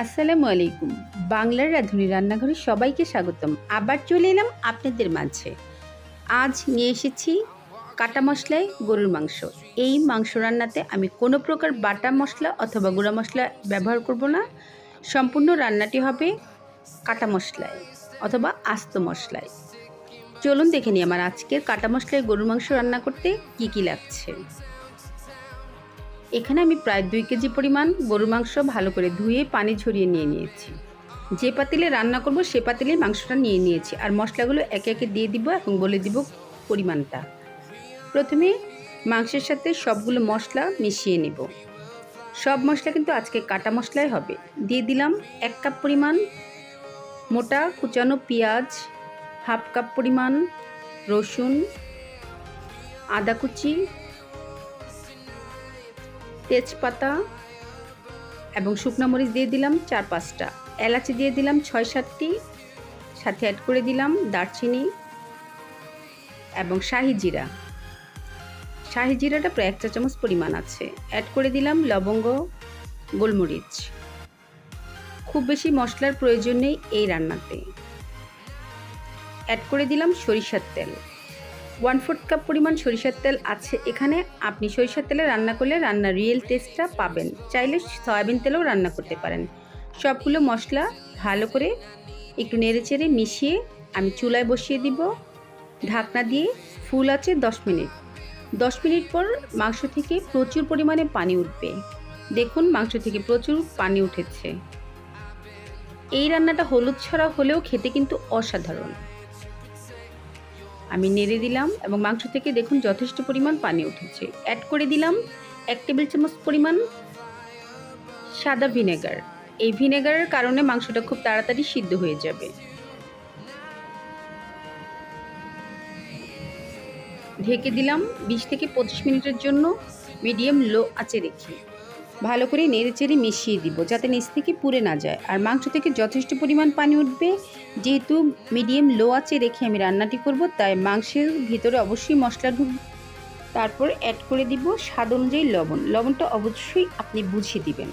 আসসালামু আলাইকুম। বাংলার রাঁধুনি রান্নাঘরে সবাইকে স্বাগতম। আবার চলে এলাম আপনাদের মাঝে। আজ নিয়ে এসেছি কাটা মশলায় গরুর মাংস। এই মাংস রান্নাতে আমি কোনো প্রকার বাটা মশলা অথবা গুঁড়া মশলা ব্যবহার করব না। সম্পূর্ণ রান্নাটি হবে কাটা মশলায় অথবা আস্ত মশলায়। চলুন দেখে নিই আমার আজকের কাটা মশলায় গরুর মাংস রান্না করতে কী লাগছে। এখানে আমি প্রায় 2 কেজি পরিমাণ গরুর মাংস ভালো করে ধুয়ে পানি ঝরিয়ে নিয়েছি। যে পাতিলে রান্না করব সে পাতিলে মাংসটা নিয়ে নিয়েছি। আর মশলাগুলো একে একে দিয়ে দিব এবং বলে দিব পরিমাণটা। প্রথমে মাংসের সাথে সবগুলো মশলা মিশিয়ে নেব। সব মশলা কিন্তু আজকে কাটা মশলাই হবে। দিয়ে দিলাম 1 কাপ পরিমাণ মোটা কুচানো পেঁয়াজ, হাফ কাপ পরিমাণ রসুন, আদা কুচি, তেজপাতা এবং শুকনো মরিচ দিয়ে দিলাম 4-5টা, এলাচি দিয়ে দিলাম 6-7টি, সাথে অ্যাড করে দিলাম দারচিনি এবং শাহি জিরাটা প্রায় 1 চা চামচ পরিমাণ আছে। অ্যাড করে দিলাম লবঙ্গ, গোলমরিচ। খুব বেশি মশলার প্রয়োজন নেই এই রান্নাতে। অ্যাড করে দিলাম সরিষার তেল, 1/4 কাপ পরিমাণ সরিষার তেল আছে এখানে। আপনি সরিষার তেলে রান্না করলে রান্নার রিয়েল টেস্টটা পাবেন। চাইলে সয়াবিন তেলেও রান্না করতে পারেন। সবগুলো মশলা ভালো করে একটু নেড়েচেড়ে মিশিয়ে আমি চুলায় বসিয়ে দিব ঢাকনা দিয়ে ফুল আঁচে 10 মিনিট। 10 মিনিট পর মাংস থেকে প্রচুর পরিমাণে পানি উঠবে। দেখুন মাংস থেকে প্রচুর পানি উঠেছে। এই রান্নাটা হলুদ ছাড়া হলেও খেতে কিন্তু অসাধারণ। আমি নেড়ে দিলাম এবং মাংস থেকে দেখুন যথেষ্ট পরিমাণ পানি উঠেছে। অ্যাড করে দিলাম 1 টেবিল চামচ পরিমাণ সাদা ভিনেগার। এই ভিনেগারের কারণে মাংসটা খুব তাড়াতাড়ি সিদ্ধ হয়ে যাবে। ঢেকে দিলাম 20 থেকে 25 মিনিটের জন্য মিডিয়াম লো আঁচে রেখে ভালো করে নেড়েচেড়ে মিশিয়ে দিব যাতে নিচ থেকে পুড়ে না যায়। আর মাংস থেকে যথেষ্ট পরিমাণ পানি উঠবে। যেহেতু মিডিয়াম লো আঁচে রেখে আমি রান্নাটি করব, তাই মাংসের ভিতরে অবশ্যই মশলা ঢুকবে। তারপর অ্যাড করে দিব স্বাদ অনুযায়ী লবণ। লবণটা অবশ্যই আপনি বুঝিয়ে দিবেন।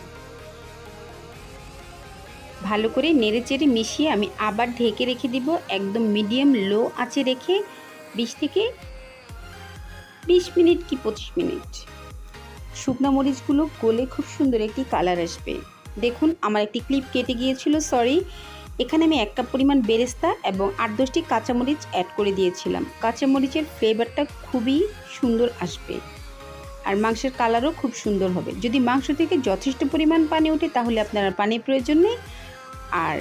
ভালো করে নেড়েচেড়ে মিশিয়ে আমি আবার ঢেকে রেখে দিব একদম মিডিয়াম লো আঁচে রেখে 20 থেকে 20 মিনিট কি 25 মিনিট। শুকনো মরিচগুলো গলে খুব সুন্দর একটি কালার আসবে। দেখুন আমার একটি ক্লিপ কেটে গিয়েছিল, সরি। এখানে আমি 1 কাপ পরিমাণ বেরেস্তা এবং 8-10টি কাঁচামরিচ অ্যাড করে দিয়েছিলাম। কাঁচামরিচের ফ্লেভারটা খুবই সুন্দর আসবে আর মাংসের কালারও খুব সুন্দর হবে। যদি মাংস থেকে যথেষ্ট পরিমাণ পানি ওঠে তাহলে আপনার আর পানির প্রয়োজন নেই, আর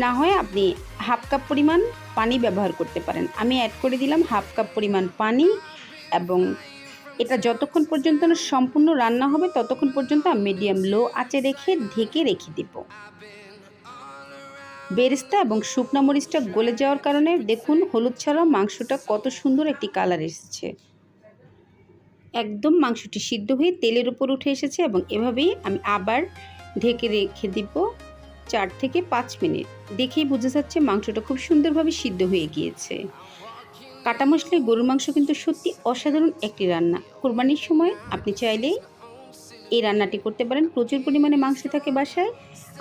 না হয় আপনি হাফ কাপ পরিমাণ পানি ব্যবহার করতে পারেন। আমি অ্যাড করে দিলাম হাফ কাপ পরিমাণ পানি এবং এটা যতক্ষণ পর্যন্ত না সম্পূর্ণ রান্না হবে ততক্ষণ পর্যন্ত মিডিয়াম লো আঁচে রেখে ঢেকে রেখে দেব। বেরেস্তা এবং শুকনো মরিচটা গলে যাওয়ার কারণে দেখুন হলুদ ছাড়াও মাংসটা কত সুন্দর একটি কালার এসেছে। একদম মাংসটি সিদ্ধ হয়ে তেলের উপর উঠে এসেছে এবং এভাবেই আমি আবার ঢেকে রেখে দিব 4 থেকে 5 মিনিট। দেখেই বোঝা যাচ্ছে মাংসটা খুব সুন্দরভাবে সিদ্ধ হয়ে গিয়েছে। কাটা মশলায় গরুর মাংস কিন্তু সত্যি অসাধারণ একটি রান্না। কোরবানির সময় আপনি চাইলে এই রান্নাটি করতে পারেন। প্রচুর পরিমাণে মাংস থাকে বাসায়।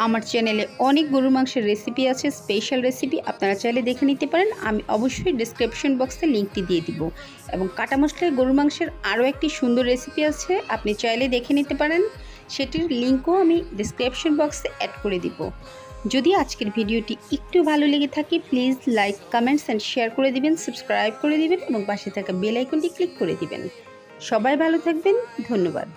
আমার চ্যানেলে অনেক গরুর মাংসের রেসিপি আছে, স্পেশাল রেসিপি, আপনারা চাইলে দেখে নিতে পারেন। আমি অবশ্যই ডেসক্রিপশন বক্সে লিঙ্কটি দিয়ে দিব। এবং কাটা মশলায় গরুর মাংসের আরও একটি সুন্দর রেসিপি আছে, আপনি চাইলে দেখে নিতে পারেন। সেটির লিঙ্কও আমি ডেসক্রিপশন বক্সে অ্যাড করে দিব। যদি আজকের ভিডিওটি একটু ভালো লেগে থাকে please like, comments and share করে দিবেন, সাবস্ক্রাইব করে দিবেন এবং পাশে থাকা বেল আইকনটি ক্লিক করে দিবেন। সবাই ভালো থাকবেন, ধন্যবাদ।